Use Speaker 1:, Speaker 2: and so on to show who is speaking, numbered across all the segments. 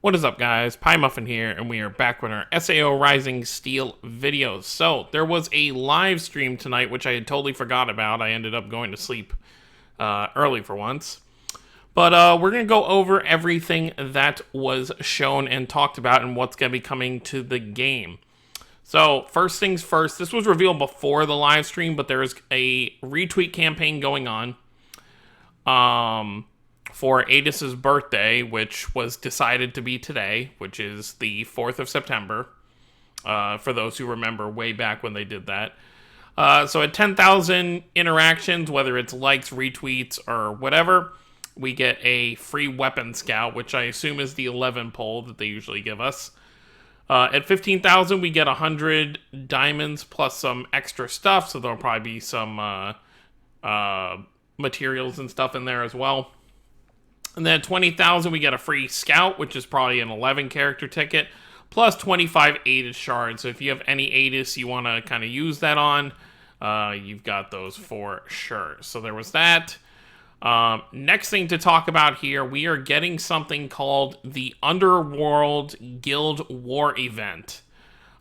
Speaker 1: What is up, guys? Pie Muffin here, and we are back with our SAO Rising Steel videos. So, there was a live stream tonight, which I had totally forgot about. I ended up going to sleep early for once. But we're going to go over everything that was shown and talked about and what's going to be coming to the game. So, first things first, this was revealed before the live stream, but there is a retweet campaign going on. For Adis's birthday, which was decided to be today, which is the 4th of September, for those who remember way back when they did that. So at 10,000 interactions, whether it's likes, retweets, or whatever, we get a free weapon scout, which I assume is the 11 pull that they usually give us. At 15,000, we get 100 diamonds plus some extra stuff, so there'll probably be some materials and stuff in there as well. And then at 20,000, we get a free scout, which is probably an 11 character ticket, plus 25 Adis shards. So if you have any Adis you want to kind of use that on, you've got those for sure. So there was that. Next thing to talk about here, we are getting something called the Underworld Guild War event.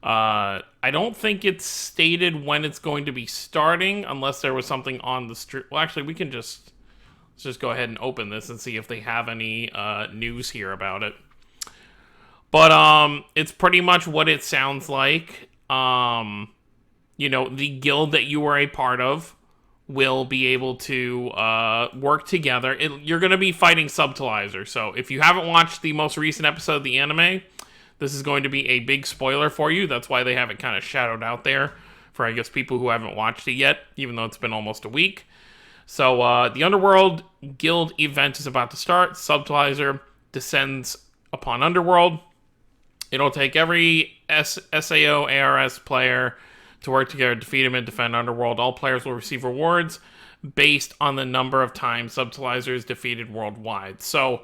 Speaker 1: I don't think it's stated when it's going to be starting, unless there was something on the street. Well, actually, we can just... let's just go ahead and open this and see if they have any news here about it. But it's pretty much what it sounds like. You know, the guild that you are a part of will be able to work together. You're going to be fighting Subtilizer. So if you haven't watched the most recent episode of the anime, this is going to be a big spoiler for you. That's why they have it kind of shadowed out there for, I guess, people who haven't watched it yet, even though it's been almost a week. So, the Underworld Guild event is about to start. Subtilizer descends upon Underworld. It'll take every SAO ARS player to work together to defeat him and defend Underworld. All players will receive rewards based on the number of times Subtilizer is defeated worldwide. So,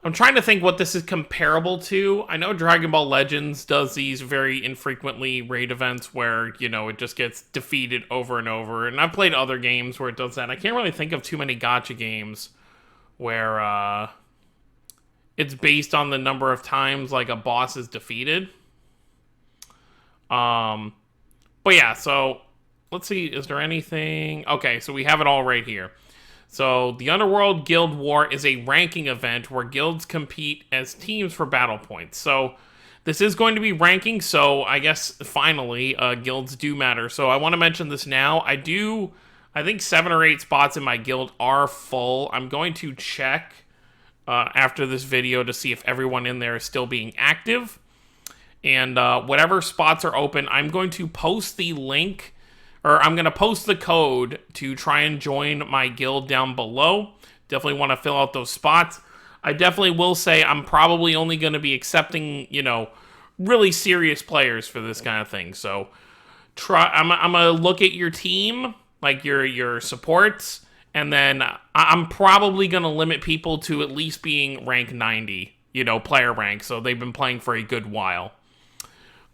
Speaker 1: I'm trying to think what this is comparable to. I know Dragon Ball Legends does these very infrequently raid events where, you know, it just gets defeated over and over. And I've played other games where it does that. I can't really think of too many gacha games where it's based on the number of times, like, a boss is defeated. But yeah, so let's see. Is there anything? Okay, so we have it all right here. So, the Underworld Guild War is a ranking event where guilds compete as teams for battle points. So, this is going to be ranking, so I guess, finally, guilds do matter. So, I want to mention this now. I think 7 or 8 spots in my guild are full. I'm going to check after this video to see if everyone in there is still being active. And whatever spots are open, I'm going to post the link, or I'm going to post the code to try and join my guild down below. Definitely want to fill out those spots. I definitely will say I'm probably only going to be accepting, you know, really serious players for this kind of thing. So I'm going to look at your team, like your supports, and then I'm probably going to limit people to at least being rank 90, you know, player rank. So they've been playing for a good while.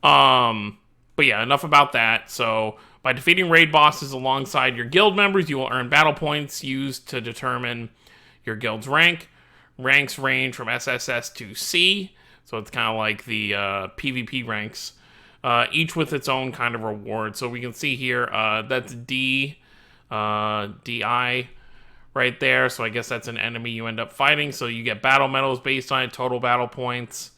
Speaker 1: But yeah, enough about that. So by defeating raid bosses alongside your guild members, you will earn battle points used to determine your guild's rank. Ranks range from SSS to C, so it's kind of like the PvP ranks, each with its own kind of reward. So we can see here, that's D, DI right there, so I guess that's an enemy you end up fighting, so you get battle medals based on it, total battle points.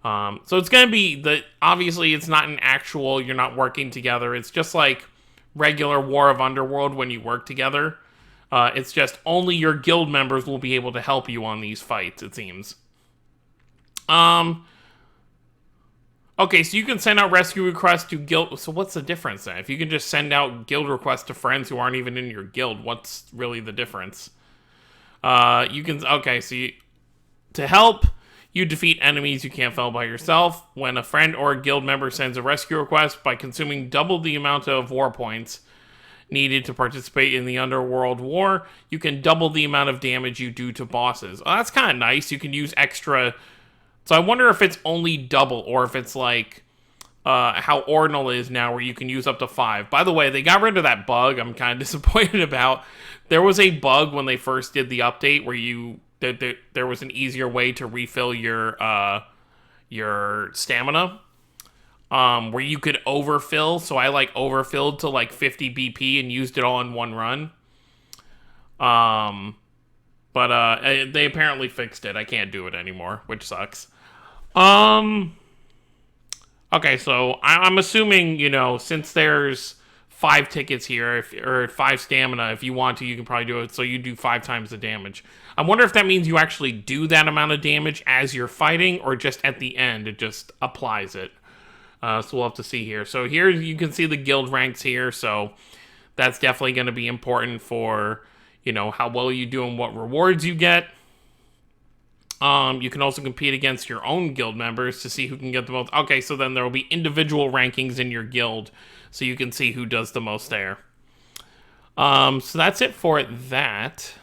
Speaker 1: So it's going to be, obviously it's not an actual, you're not working together, it's just like regular War of Underworld when you work together. It's just only your guild members will be able to help you on these fights, it seems. Okay, so you can send out rescue requests to guild, so what's the difference then? If you can just send out guild requests to friends who aren't even in your guild, what's really the difference? Okay, so to help you defeat enemies you can't fell by yourself. When a friend or a guild member sends a rescue request, by consuming double the amount of war points needed to participate in the Underworld War, you can double the amount of damage you do to bosses. Oh, that's kind of nice. You can use extra. So I wonder if it's only double, or if it's like how Ordinal is now, where you can use up to 5. By the way, they got rid of that bug I'm kind of disappointed about. There was a bug when they first did the update where you there was an easier way to refill your stamina, where you could overfill. So I like overfilled to like 50 BP and used it all in one run. But they apparently fixed it. I can't do it anymore, which sucks. Okay, so I'm assuming, you know, since there's 5 tickets here, or 5 stamina, if you want to, you can probably do it, so you do 5 times the damage. I wonder if that means you actually do that amount of damage as you're fighting, or just at the end, it just applies it. So we'll have to see here. So here you can see the guild ranks here, so that's definitely going to be important for, you know, how well you do and what rewards you get. You can also compete against your own guild members to see who can get the most. Okay, so then there will be individual rankings in your guild, so you can see who does the most there. So that's it for that.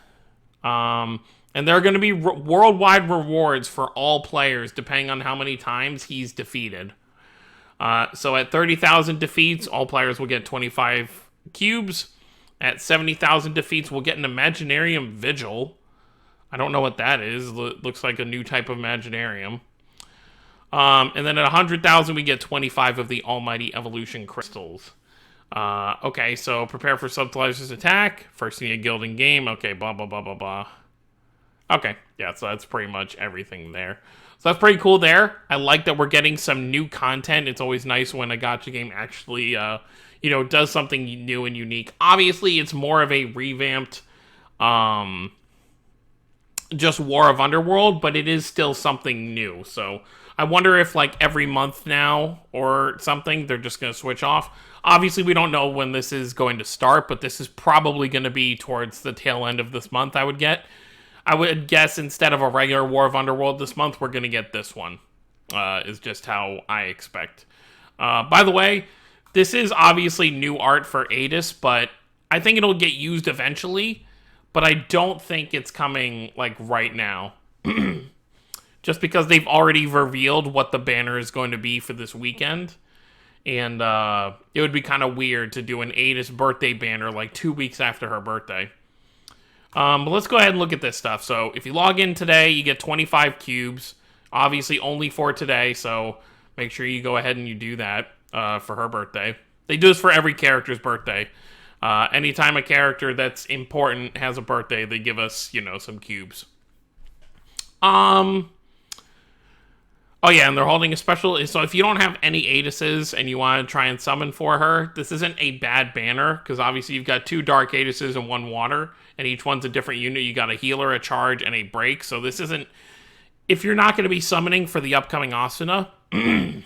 Speaker 1: And there are going to be worldwide rewards for all players, depending on how many times he's defeated. So at 30,000 defeats, all players will get 25 cubes. At 70,000 defeats, we'll get an Imaginarium Vigil. I don't know what that is. Looks like a new type of Imaginarium. And then at 100,000, we get 25 of the Almighty Evolution Crystals. Okay, so prepare for Subtiliser's attack. First you need a guild in game. Okay, blah, blah, blah, blah, blah. Okay, yeah, so that's pretty much everything there. So that's pretty cool there. I like that we're getting some new content. It's always nice when a gacha game actually, you know, does something new and unique. Obviously, it's more of a revamped, just War of Underworld, but it is still something new. So I wonder if, like, every month now or something, they're just going to switch off. Obviously, we don't know when this is going to start, but this is probably going to be towards the tail end of this month, I would guess instead of a regular War of Underworld this month, we're going to get this one, is just how I expect. By the way, this is obviously new art for Adis, but I think it'll get used eventually, but I don't think it's coming, like, right now. Just because they've already revealed what the banner is going to be for this weekend, and it would be kind of weird to do an Adis birthday banner, like, 2 weeks after her birthday. But let's go ahead and look at this stuff. So if you log in today, you get 25 cubes. Obviously only for today, so make sure you go ahead and you do that for her birthday. They do this for every character's birthday. Anytime a character that's important has a birthday, they give us, you know, some cubes. Oh yeah, and they're holding a special, so if you don't have any Adises and you want to try and summon for her, this isn't a bad banner, because obviously you've got 2 Dark Adises and 1 Water, and each one's a different unit. You got a healer, a charge, and a break, so this isn't, if you're not going to be summoning for the upcoming Asuna, then,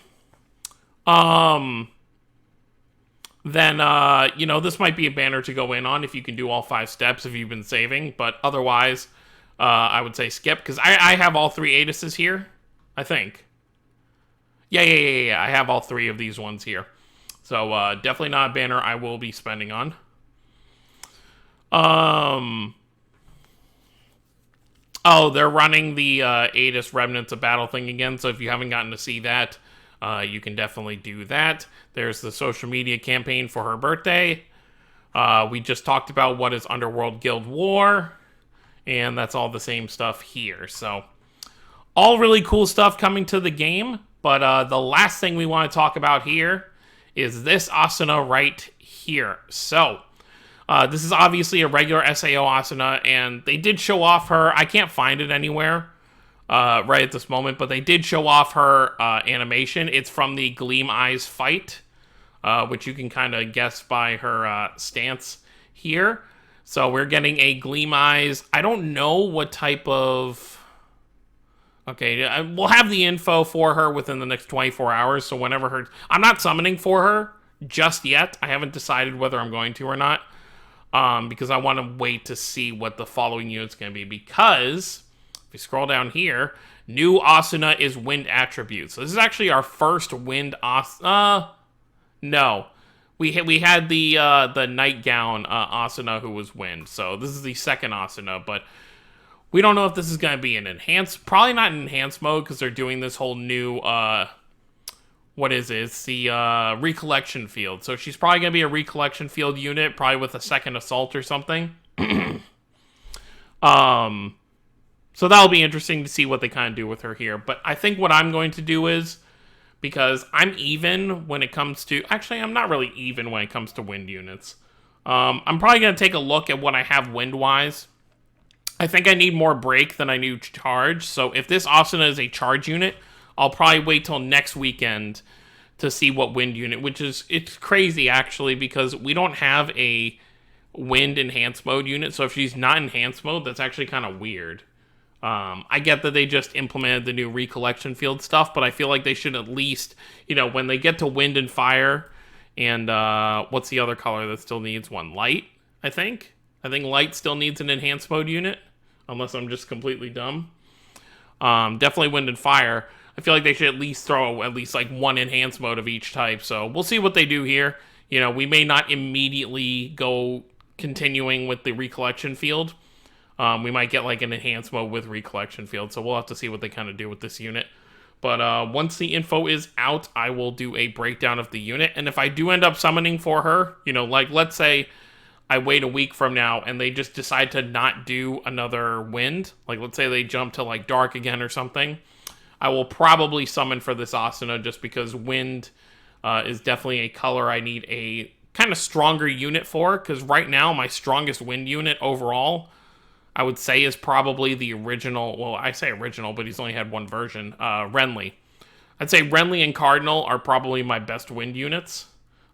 Speaker 1: you know, this might be a banner to go in on if you can do all 5 steps if you've been saving, but otherwise, I would say skip, because I have all 3 Adises here, I think. Yeah, I have all 3 of these ones here. So, definitely not a banner I will be spending on. Oh, they're running the Adis Remnants of Battle thing again, so if you haven't gotten to see that, you can definitely do that. There's the social media campaign for her birthday. We just talked about what is Underworld Guild War, and that's all the same stuff here. So, all really cool stuff coming to the game, but the last thing we want to talk about here is this Asuna right here. So, this is obviously a regular SAO Asuna, and they did show off her. I can't find it anywhere right at this moment, but they did show off her animation. It's from the GLEAM Eyes fight, which you can kind of guess by her stance here. So we're getting a GLEAM Eyes. I don't know what type of... Okay, we'll have the info for her within the next 24 hours, so whenever her... I'm not summoning for her just yet. I haven't decided whether I'm going to or not, because I want to wait to see what the following unit's going to be, because if you scroll down here, new Asuna is wind attributes. So this is actually our first wind Asuna. No. We had the nightgown Asuna who was wind, so this is the second Asuna, but... We don't know if this is going to be an enhanced... Probably not an enhanced mode, because they're doing this whole new... what is it? It's the recollection field. So she's probably going to be a recollection field unit, probably with a second assault or something. So that'll be interesting to see what they kind of do with her here. But I think what I'm going to do is, because I'm even when it comes to... Actually, I'm not really even when it comes to wind units. I'm probably going to take a look at what I have wind-wise. I think I need more break than I need charge. So if this Asuna is a charge unit, I'll probably wait till next weekend to see what wind unit, which is... It's crazy, actually, because we don't have a wind enhanced mode unit. So if she's not enhanced mode, that's actually kind of weird. I get that they just implemented the new recollection field stuff, but I feel like they should at least, you know, when they get to wind and fire, and what's the other color that still needs one? Light, I think. I think light still needs an enhanced mode unit, unless I'm just completely dumb. Definitely wind and fire. I feel like they should at least throw at least like one enhanced mode of each type, so we'll see what they do here. You know, we may not immediately go continuing with the recollection field. We might get like an enhanced mode with recollection field, so we'll have to see what they kind of do with this unit. But once the info is out, I will do a breakdown of the unit. And if I do end up summoning for her, you know, like let's say I wait a week from now and they just decide to not do another wind, like let's say they jump to like dark again or something, I will probably summon for this Asuna just because wind is definitely a color I need a kind of stronger unit for, because right now my strongest wind unit overall, I would say, is probably the original... Well, I say original, but he's only had one version. Renly. I'd say Renly and Cardinal are probably my best wind units.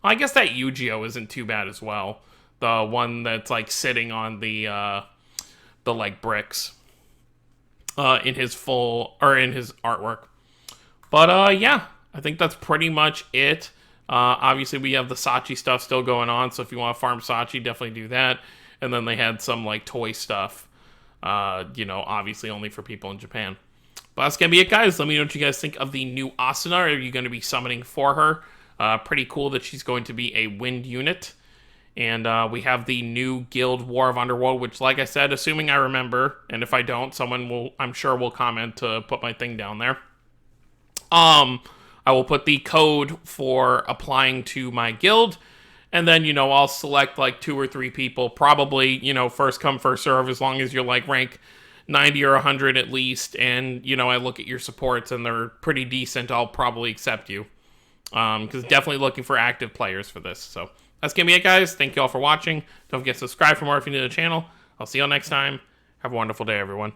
Speaker 1: Well, I guess that Yu-Gi-Oh! Isn't too bad as well. The one that's, like, sitting on the like, bricks. In his full... Or in his artwork. But, yeah. I think that's pretty much it. Obviously, we have the Sachi stuff still going on, so if you want to farm Sachi, definitely do that. And then they had some, like, toy stuff. You know, obviously only for people in Japan. But that's going to be it, guys. Let me know what you guys think of the new Asuna. Are you going to be summoning for her? Pretty cool that she's going to be a wind unit. And we have the new Guild War of Underworld, which, like I said, assuming I remember, and if I don't, someone will, I'm sure, will comment to put my thing down there. I will put the code for applying to my guild. And then, you know, I'll select like 2 or 3 people, probably, you know, first come, first serve, as long as you're like rank 90 or 100 at least. And, you know, I look at your supports and they're pretty decent, I'll probably accept you. Because definitely looking for active players for this. So that's going to be it, guys. Thank you all for watching. Don't forget to subscribe for more if you're new to the channel. I'll see you all next time. Have a wonderful day, everyone.